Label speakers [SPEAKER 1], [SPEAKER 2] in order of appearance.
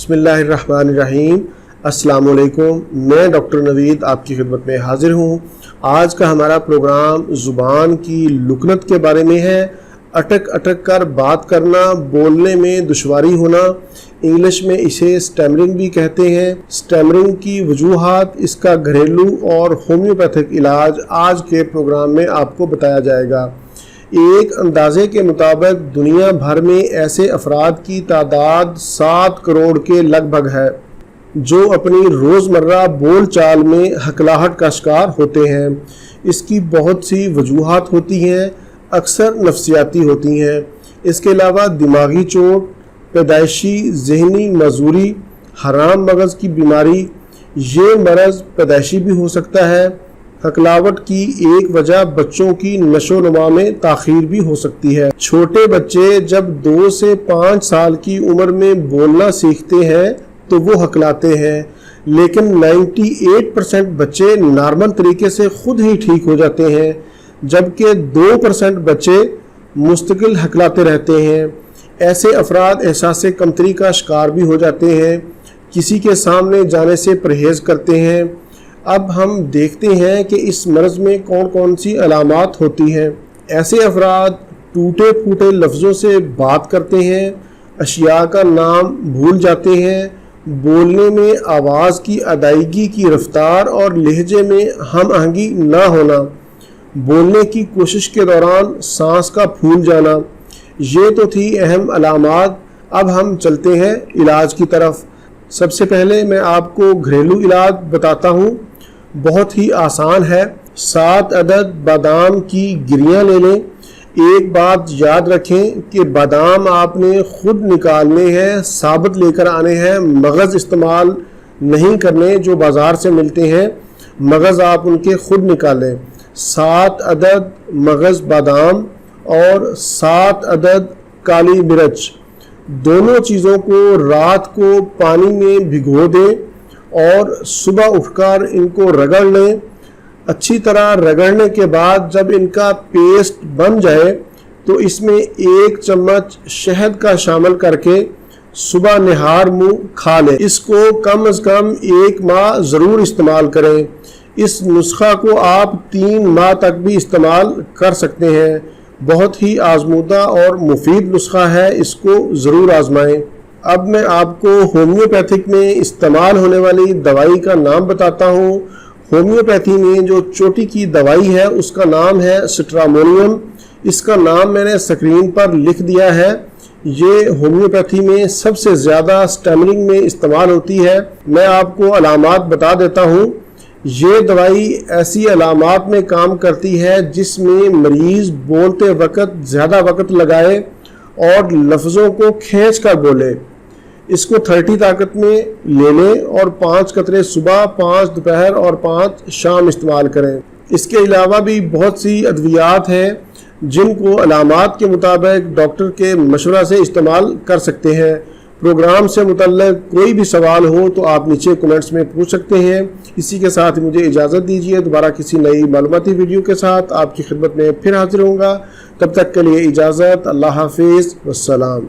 [SPEAKER 1] बिस्मिल्लाहिर्रहमानिर्रहीम। अस्सलाम वालेकुम। मैं डॉक्टर नवीद आपकी खिदमत में हाजिर हूँ। आज का हमारा प्रोग्राम ज़ुबान की लुकनत के बारे में है। अटक अटक कर बात करना, बोलने में दुश्वारी होना, इंग्लिश में इसे स्टैमरिंग भी कहते हैं। स्टैमरिंग की वजूहात, इसका घरेलू और होम्योपैथिक इलाज आज के प्रोग्राम में आपको बताया जाएगा। एक अंदाजे के मुताबिक दुनिया भर में ऐसे अफराद की तादाद 7 करोड़ के लगभग है जो अपनी रोज़मर्रा बोल चाल में हकलाहट का शिकार होते हैं। इसकी बहुत सी वजूहात होती हैं, अक्सर नफ्सियाती होती हैं। इसके अलावा दिमागी चोट, पैदाइशी ज़हनी मजूरी, हराम मगज़ की बीमारी, ये मरज़ पैदाइशी भी हो सकता है। हकलावट की एक वजह बच्चों की नशोनुमा में ताख़ीर भी हो सकती है। छोटे बच्चे जब 2 से 5 साल की उम्र में बोलना सीखते हैं तो वो हकलाते हैं, लेकिन 98% बच्चे नॉर्मल तरीके से खुद ही ठीक हो जाते हैं, जबकि 2% बच्चे मुस्तकिल हकलाते रहते हैं। ऐसे अफराद एहसास कमतरी का शिकार भी हो जाते हैं, किसी के सामने जाने से परहेज़ करते हैं। अब हम देखते हैं कि इस मर्ज़ में कौन कौन सी अलामात होती हैं। ऐसे अफराद टूटे फूटे लफ्ज़ों से बात करते हैं, अशिया का नाम भूल जाते हैं, बोलने में आवाज़ की अदायगी की रफ्तार और लहजे में हम आहंगी ना होना, बोलने की कोशिश के दौरान सांस का फूल जाना, ये तो थी अहम अलामात। अब हम चलते हैं इलाज की तरफ। सबसे पहले मैं आपको घरेलू इलाज बताता हूँ, बहुत ही आसान है। 7 अदद बादाम की गिरियाँ ले लें। एक बात याद रखें कि बादाम आपने खुद निकालने हैं, साबित लेकर आने हैं, मगज़ इस्तेमाल नहीं करने जो बाज़ार से मिलते हैं। मगज़ आप उनके खुद निकालें। 7 अदद मगज़ बादाम और 7 अदद काली मिर्च, दोनों चीज़ों को रात को पानी में भिगो दें और सुबह उठकर इनको रगड़ लें। अच्छी तरह रगड़ने के बाद जब इनका पेस्ट बन जाए तो इसमें 1 चम्मच शहद का शामिल करके सुबह निहार मुँह खा लें। इसको कम से कम 1 माह ज़रूर इस्तेमाल करें। इस नुस्खा को आप 3 माह तक भी इस्तेमाल कर सकते हैं। बहुत ही आजमूदा और मुफीद नुस्खा है, इसको ज़रूर आजमाएं। अब मैं आपको होम्योपैथिक में इस्तेमाल होने वाली दवाई का नाम बताता हूँ। होम्योपैथी में जो चोटी की दवाई है उसका नाम है स्ट्रामोनियम। इसका नाम मैंने स्क्रीन पर लिख दिया है। ये होम्योपैथी में सबसे ज़्यादा स्टैमरिंग में इस्तेमाल होती है। मैं आपको अलामात बता देता हूँ। ये दवाई ऐसी अलामात में काम करती है जिसमें मरीज़ बोलते वक्त ज़्यादा वक्त लगाए और लफ्ज़ों को खींच कर बोले। इसको 30 ताकत में ले लें और 5 कतरे सुबह, 5 दोपहर और 5 शाम इस्तेमाल करें। इसके अलावा भी बहुत सी अद्वियात हैं जिनको अलामात के मुताबिक डॉक्टर के मशवरा से इस्तेमाल कर सकते हैं। प्रोग्राम से मुतल्लिक़ कोई भी सवाल हो तो आप नीचे कमेंट्स में पूछ सकते हैं। इसी के साथ मुझे इजाज़त दीजिए। दोबारा किसी नई मालूमाती वीडियो के साथ आपकी खिदमत में फिर हाजिर होऊंगा। तब तक के लिए इजाज़त। अल्लाह हाफिज़, वस्सलाम।